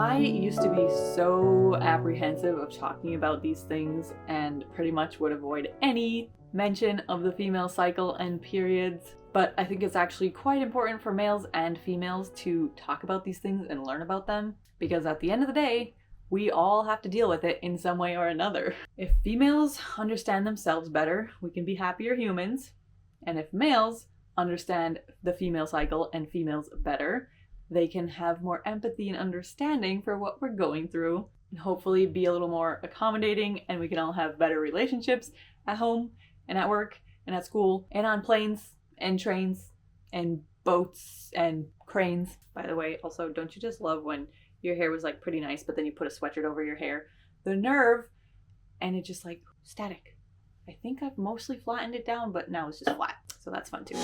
I used to be so apprehensive of talking about these things and pretty much would avoid any mention of the female cycle and periods. But I think it's actually quite important for males and females to talk about these things and learn about them, because at the end of the day, we all have to deal with it in some way or another. If females understand themselves better, we can be happier humans. And if males understand the female cycle and females better, they can have more empathy and understanding for what we're going through, and hopefully be a little more accommodating, and we can all have better relationships at home and at work and at school and on planes and trains and boats and cranes. By the way, also, don't you just love when your hair was like pretty nice, but then you put a sweatshirt over your hair? The nerve, and it just like static. I think I've mostly flattened it down, but now it's just flat. So that's fun too.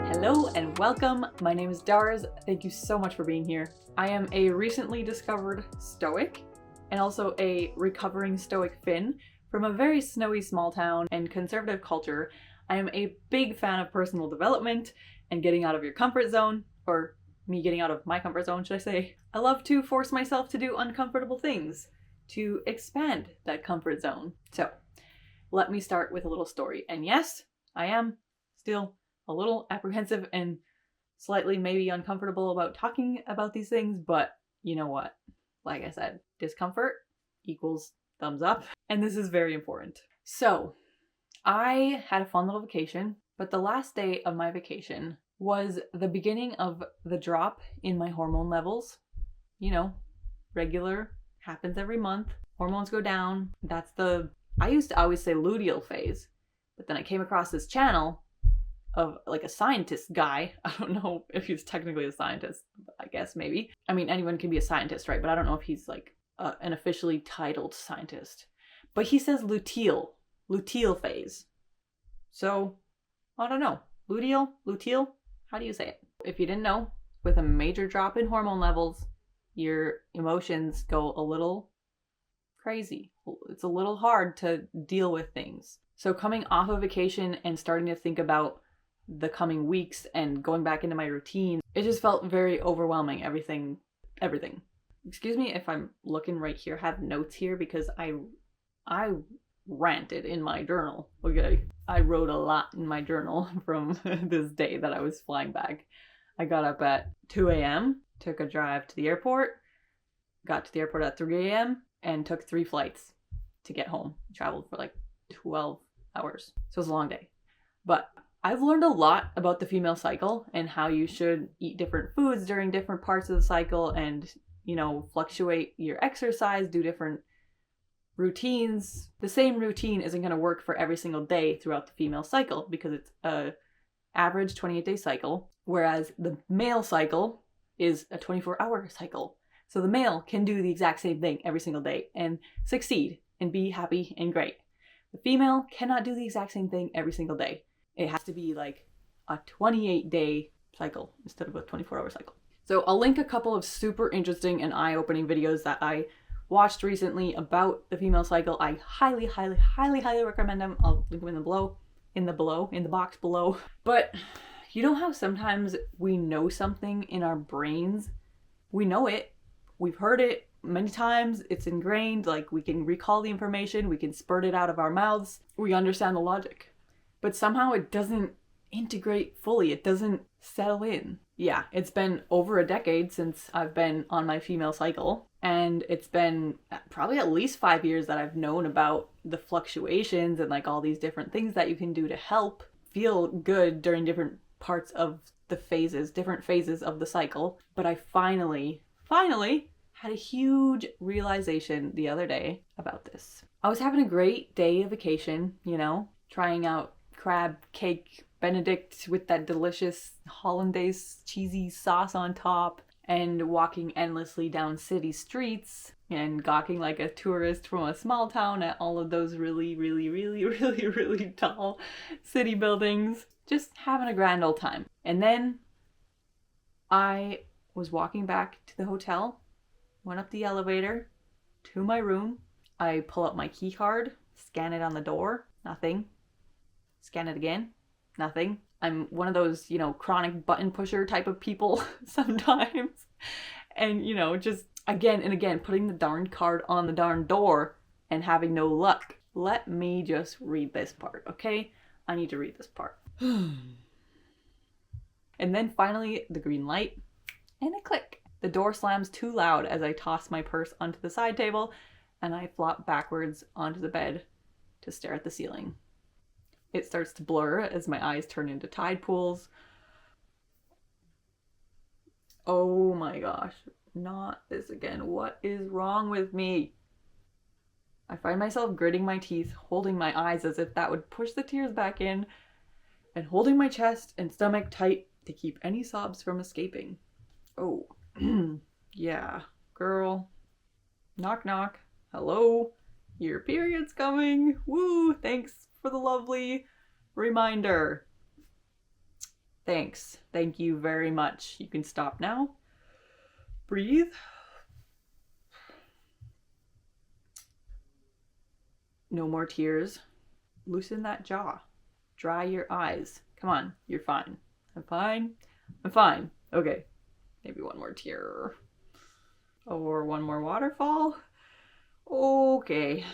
Hello and welcome. My name is Darz. Thank you so much for being here. I am a recently discovered Stoic and also a recovering Stoic Finn from a very snowy small town and conservative culture. I am a big fan of personal development and getting out of your comfort zone, or me getting out of my comfort zone, should I say. I love to force myself to do uncomfortable things to expand that comfort zone. So let me start with a little story. And yes, I am still a little apprehensive and slightly maybe uncomfortable about talking about these things, but you know what? Like I said, discomfort equals thumbs up, and this is very important. So I had a fun little vacation, but the last day of my vacation was the beginning of the drop in my hormone levels. You know, regular, happens every month. Hormones go down. I used to always say luteal phase, but then I came across this channel of like a scientist guy. I don't know if he's technically a scientist, I guess maybe. I mean, anyone can be a scientist, right? But I don't know if he's like an officially titled scientist. But he says luteal phase. So, I don't know. Luteal? How do you say it? If you didn't know, with a major drop in hormone levels, your emotions go a little crazy. It's a little hard to deal with things. So coming off of vacation and starting to think about the coming weeks and going back into my routine, it just felt very overwhelming. Everything. Excuse me if I'm looking right here. I have notes here because I ranted in my journal. Okay, I wrote a lot in my journal from this day that I was flying back. I got up at 2 a.m., took a drive to the airport, got to the airport at 3 a.m., and took 3 flights to get home. Traveled for like 12 hours. So it was a long day. But I've learned a lot about the female cycle and how you should eat different foods during different parts of the cycle and, you know, fluctuate your exercise, do different routines. The same routine isn't going to work for every single day throughout the female cycle because it's a average 28-day cycle, whereas the male cycle is a 24-hour cycle. So the male can do the exact same thing every single day and succeed and be happy and great. The female cannot do the exact same thing every single day. It has to be like a 28-day cycle instead of a 24-hour cycle. So I'll link a couple of super interesting and eye-opening videos that I watched recently about the female cycle. I highly recommend them. I'll link them in the box below. But you know how sometimes we know something in our brains? We know it. We've heard it many times. It's ingrained. Like, we can recall the information. We can spurt it out of our mouths. We understand the logic. But somehow it doesn't integrate fully. It doesn't settle in. Yeah, it's been over a decade since I've been on my female cycle. And it's been probably at least 5 years that I've known about the fluctuations and like all these different things that you can do to help feel good during different parts of the different phases of the cycle. But I finally had a huge realization the other day about this. I was having a great day of vacation, you know, trying out crab cake Benedict with that delicious hollandaise cheesy sauce on top, and walking endlessly down city streets and gawking like a tourist from a small town at all of those really tall city buildings. Just having a grand old time. And then I was walking back to the hotel, went up the elevator to my room. I pull up my key card, scan it on the door, nothing. Scan it again, nothing. I'm one of those, chronic button pusher type of people sometimes. And, just again and again, putting the darn card on the darn door and having no luck. Let me just read this part, okay? I need to read this part. And then finally, the green light, and a click. The door slams too loud as I toss my purse onto the side table, and I flop backwards onto the bed to stare at the ceiling. It starts to blur as my eyes turn into tide pools. Oh my gosh, not this again. What is wrong with me? I find myself gritting my teeth, holding my eyes as if that would push the tears back in, and holding my chest and stomach tight to keep any sobs from escaping. Oh, yeah, girl. Knock knock. Hello? Your period's coming. Woo, thanks for the lovely reminder. Thanks. Thank you very much. You can stop now. Breathe. No more tears. Loosen that jaw. Dry your eyes. Come on, you're fine. I'm fine. I'm fine. Okay. Maybe one more tear. Or one more waterfall. Okay.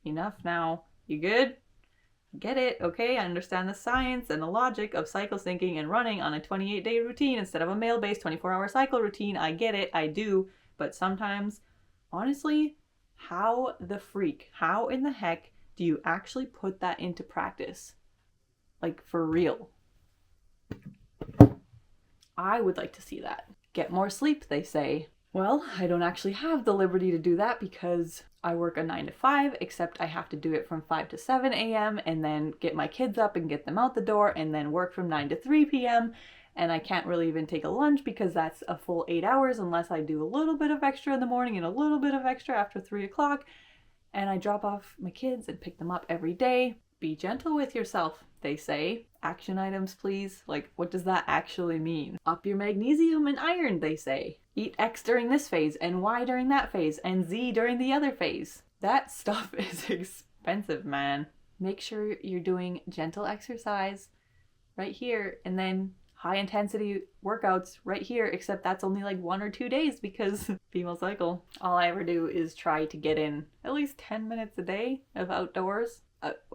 Enough now. You good? Get it, okay? I understand the science and the logic of cycle syncing and running on a 28-day routine instead of a male-based 24-hour cycle routine. I get it, I do. But sometimes, honestly, how in the heck do you actually put that into practice? Like, for real. I would like to see that. Get more sleep, they say. Well, I don't actually have the liberty to do that because I work a 9 to 5, except I have to do it from 5 to 7 a.m. and then get my kids up and get them out the door and then work from 9 to 3 p.m. And I can't really even take a lunch because that's a full 8 hours unless I do a little bit of extra in the morning and a little bit of extra after 3 o'clock. And I drop off my kids and pick them up every day. Be gentle with yourself, they say. Action items, please. Like, what does that actually mean? Up your magnesium and iron, they say. Eat X during this phase, and Y during that phase, and Z during the other phase. That stuff is expensive, man. Make sure you're doing gentle exercise right here, and then high intensity workouts right here, except that's only like 1 or 2 days because female cycle. All I ever do is try to get in at least 10 minutes a day of outdoors.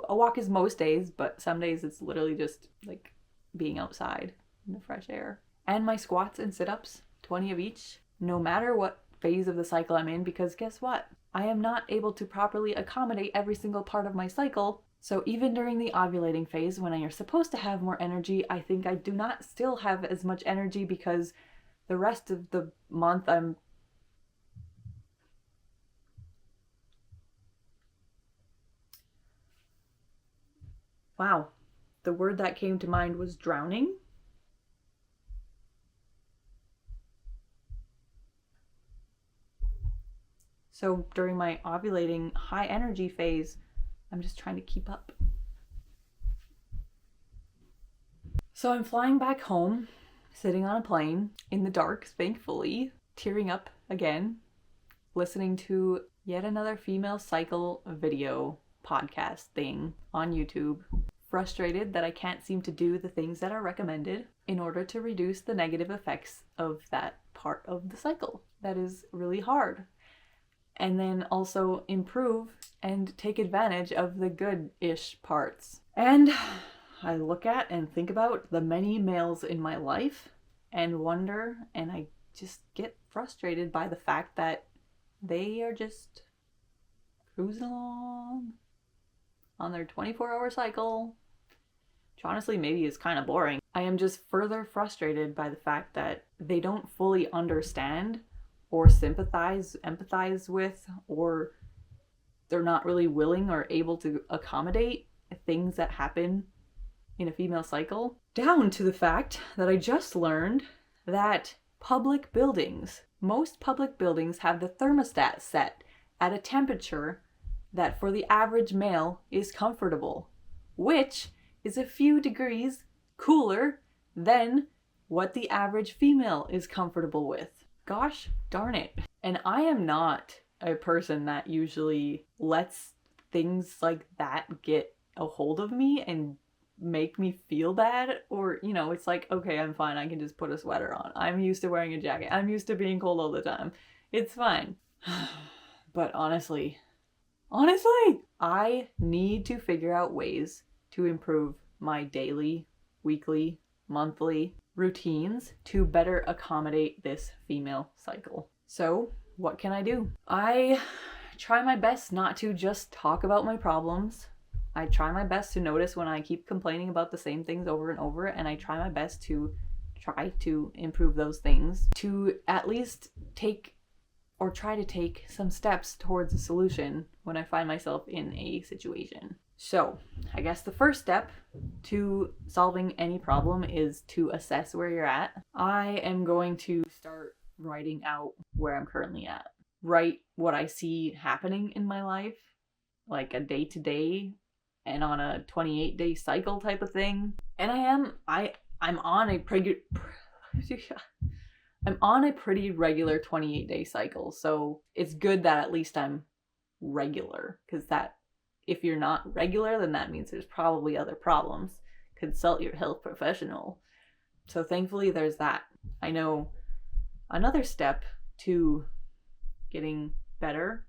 A walk is most days, but some days it's literally just like being outside in the fresh air. And my squats and sit-ups, 20 of each, no matter what phase of the cycle I'm in, because guess what? I am not able to properly accommodate every single part of my cycle. So even during the ovulating phase, when you're supposed to have more energy, I think I do not still have as much energy because the rest of the month I'm wow, the word that came to mind was drowning. So during my ovulating high energy phase, I'm just trying to keep up. So I'm flying back home, sitting on a plane in the dark, thankfully, tearing up again, listening to yet another female cycle video podcast thing on YouTube. Frustrated that I can't seem to do the things that are recommended in order to reduce the negative effects of that part of the cycle. That is really hard. And then also improve and take advantage of the good-ish parts. And I look at and think about the many males in my life and wonder, and I just get frustrated by the fact that they are just cruising along on their 24-hour cycle, which honestly maybe is kind of boring. I am just further frustrated by the fact that they don't fully understand or sympathize, empathize with, or they're not really willing or able to accommodate things that happen in a female cycle. Down to the fact that I just learned that most public buildings have the thermostat set at a temperature that for the average male is comfortable, which is a few degrees cooler than what the average female is comfortable with. Gosh darn it. And I am not a person that usually lets things like that get a hold of me and make me feel bad, or, you know, it's like, okay, I'm fine, I can just put a sweater on. I'm used to wearing a jacket. I'm used to being cold all the time. It's fine. But honestly, I need to figure out ways to improve my daily, weekly, monthly routines to better accommodate this female cycle. So, what can I do? I try my best not to just talk about my problems. I try my best to notice when I keep complaining about the same things over and over, and I try my best to try to improve those things, to at least try to take some steps towards a solution when I find myself in a situation. So, I guess the first step to solving any problem is to assess where you're at. I am going to start writing out where I'm currently at. Write what I see happening in my life, like a day-to-day and on a 28-day cycle type of thing. And I'm on a pretty regular 28-day cycle. So it's good that at least I'm regular, because that, if you're not regular, then that means there's probably other problems. Consult your health professional. So thankfully there's that. I know another step to getting better,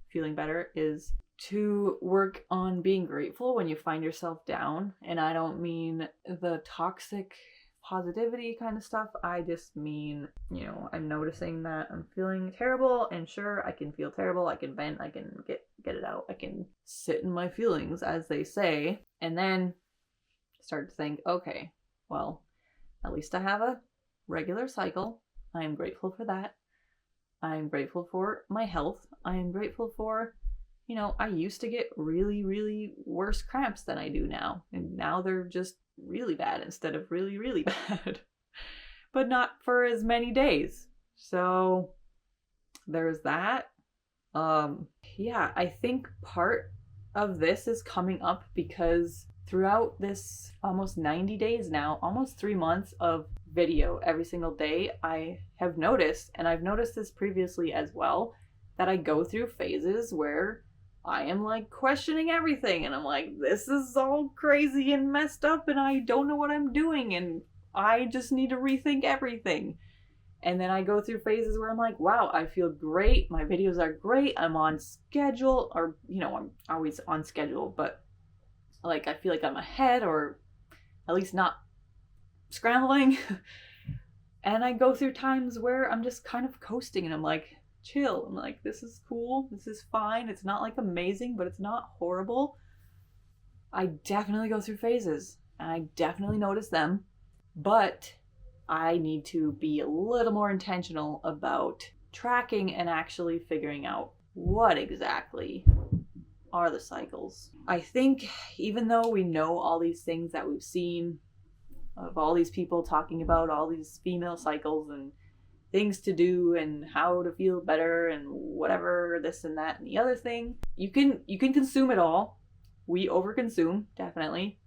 feeling better, is to work on being grateful when you find yourself down. And I don't mean the toxic positivity kind of stuff. I just mean, you know, I'm noticing that I'm feeling terrible, and sure, I can feel terrible, I can vent, I can get it out, I can sit in my feelings, as they say, and then start to think, okay, well, at least I have a regular cycle. I am grateful for that. I am grateful for my health. I am grateful for, you know, I used to get really, really worse cramps than I do now. And now they're just really bad instead of really, really bad. But not for as many days. So there's that. Yeah, I think part of this is coming up because throughout this almost 90 days now, almost 3 months of video every single day, I have noticed, and I've noticed this previously as well, that I go through phases where I am like questioning everything, and I'm like, this is all crazy and messed up, and I don't know what I'm doing, and I just need to rethink everything. And then I go through phases where I'm like, wow, I feel great, my videos are great, I'm on schedule, or, you know, I'm always on schedule, but like I feel like I'm ahead, or at least not scrambling. And I go through times where I'm just kind of coasting, and I'm like, chill. I'm like, this is cool, this is fine, it's not like amazing, but it's not horrible. I definitely go through phases, and I definitely notice them, but I need to be a little more intentional about tracking and actually figuring out what exactly are the cycles. I think even though we know all these things that we've seen of all these people talking about all these female cycles and things to do and how to feel better and whatever, this and that and the other thing, you can consume it all. We overconsume, definitely,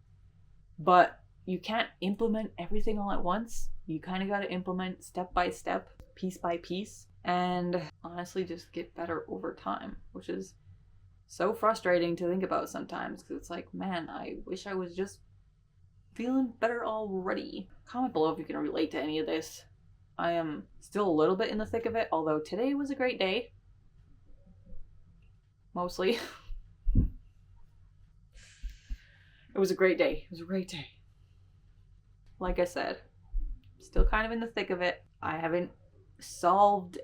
but you can't implement everything all at once. You kind of got to implement step by step, piece by piece, and honestly just get better over time, which is so frustrating to think about sometimes, because it's like, man, I wish I was just feeling better already. Comment below if you can relate to any of this. I am still a little bit in the thick of it, although today was a great day. Mostly. It was a great day. It was a great day. Like I said, still kind of in the thick of it. I haven't solved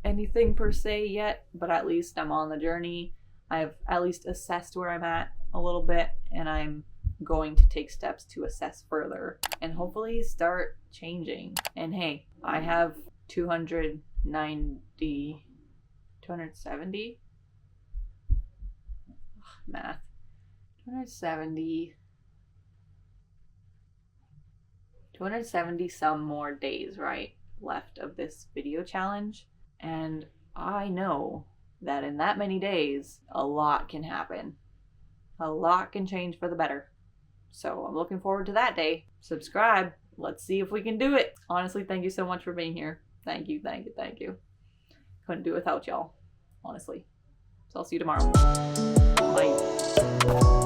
anything per se yet, but at least I'm on the journey. I've at least assessed where I'm at a little bit, and I'm going to take steps to assess further and hopefully start changing. And hey, I have 270 math 270 some more days, right, left of this video challenge, and I know that in that many days a lot can happen. A lot can change for the better. So I'm looking forward to that day. Subscribe. Let's see if we can do it. Honestly, thank you so much for being here. Thank you, thank you, thank you. Couldn't do it without y'all, honestly. So I'll see you tomorrow. Bye.